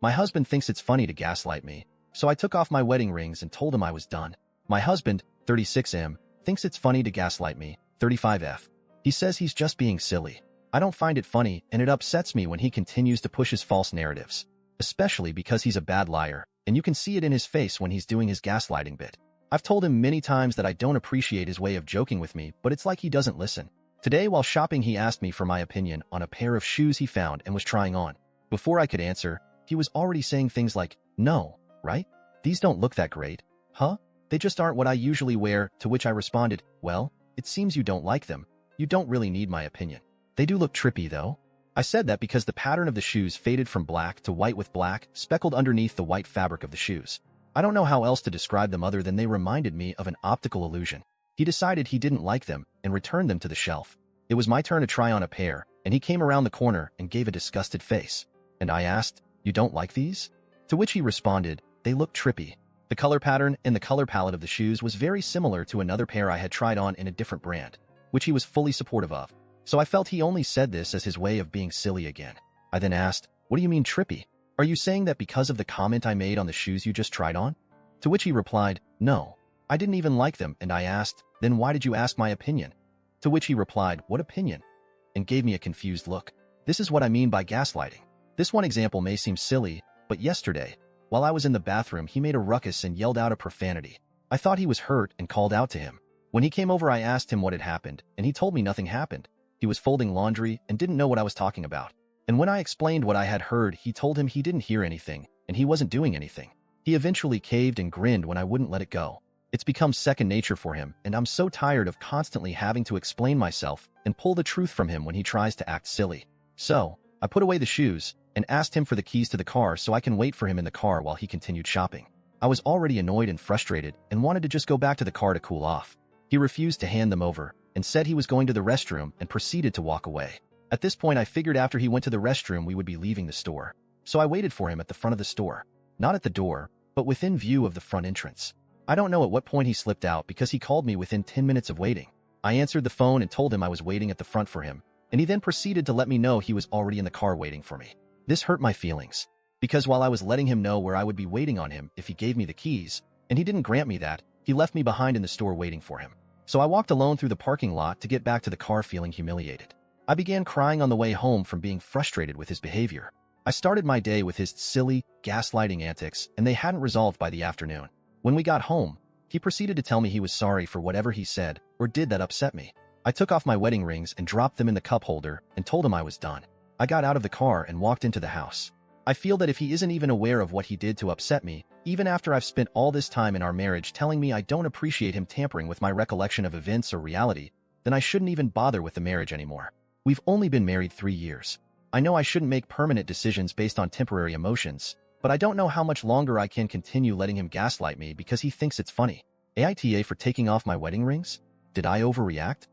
My husband thinks it's funny to gaslight me, so I took off my wedding rings and told him I was done. My husband, 36M, thinks it's funny to gaslight me, 35F. He says he's just being silly. I don't find it funny, and it upsets me when he continues to push his false narratives, especially because he's a bad liar, and you can see it in his face when he's doing his gaslighting bit. I've told him many times that I don't appreciate his way of joking with me, but it's like he doesn't listen. Today, while shopping, he asked me for my opinion on a pair of shoes he found and was trying on. Before I could answer, he was already saying things like, "No, right? These don't look that great. Huh? They just aren't what I usually wear," to which I responded, "Well, it seems you don't like them. You don't really need my opinion. They do look trippy, though." I said that because the pattern of the shoes faded from black to white with black speckled underneath the white fabric of the shoes. I don't know how else to describe them other than they reminded me of an optical illusion. He decided he didn't like them and returned them to the shelf. It was my turn to try on a pair, and he came around the corner and gave a disgusted face. And I asked, "You don't like these?" To which he responded, "They look trippy." The color pattern and the color palette of the shoes was very similar to another pair I had tried on in a different brand, which he was fully supportive of. So I felt he only said this as his way of being silly again. I then asked, "What do you mean trippy? Are you saying that because of the comment I made on the shoes you just tried on?" To which he replied, "No, I didn't even like them," and I asked, "Then why did you ask my opinion?" To which he replied, "What opinion?" and gave me a confused look. This is what I mean by gaslighting. This one example may seem silly, but yesterday, while I was in the bathroom, he made a ruckus and yelled out a profanity. I thought he was hurt and called out to him. When he came over, I asked him what had happened, and he told me nothing happened. He was folding laundry and didn't know what I was talking about. And when I explained what I had heard, he told him he didn't hear anything, and he wasn't doing anything. He eventually caved and grinned when I wouldn't let it go. It's become second nature for him, and I'm so tired of constantly having to explain myself and pull the truth from him when he tries to act silly. So, I put away the shoes and asked him for the keys to the car so I can wait for him in the car while he continued shopping. I was already annoyed and frustrated and wanted to just go back to the car to cool off. He refused to hand them over and said he was going to the restroom and proceeded to walk away. At this point, I figured after he went to the restroom we would be leaving the store. So I waited for him at the front of the store. Not at the door, but within view of the front entrance. I don't know at what point he slipped out because he called me within 10 minutes of waiting. I answered the phone and told him I was waiting at the front for him, and he then proceeded to let me know he was already in the car waiting for me. This hurt my feelings, because while I was letting him know where I would be waiting on him if he gave me the keys, and he didn't grant me that, he left me behind in the store waiting for him. So I walked alone through the parking lot to get back to the car feeling humiliated. I began crying on the way home from being frustrated with his behavior. I started my day with his silly, gaslighting antics, and they hadn't resolved by the afternoon. When we got home, he proceeded to tell me he was sorry for whatever he said or did that upset me. I took off my wedding rings and dropped them in the cup holder and told him I was done. I got out of the car and walked into the house. I feel that if he isn't even aware of what he did to upset me, even after I've spent all this time in our marriage telling me I don't appreciate him tampering with my recollection of events or reality, then I shouldn't even bother with the marriage anymore. We've only been married 3 years. I know I shouldn't make permanent decisions based on temporary emotions, but I don't know how much longer I can continue letting him gaslight me because he thinks it's funny. AITA for taking off my wedding rings? Did I overreact?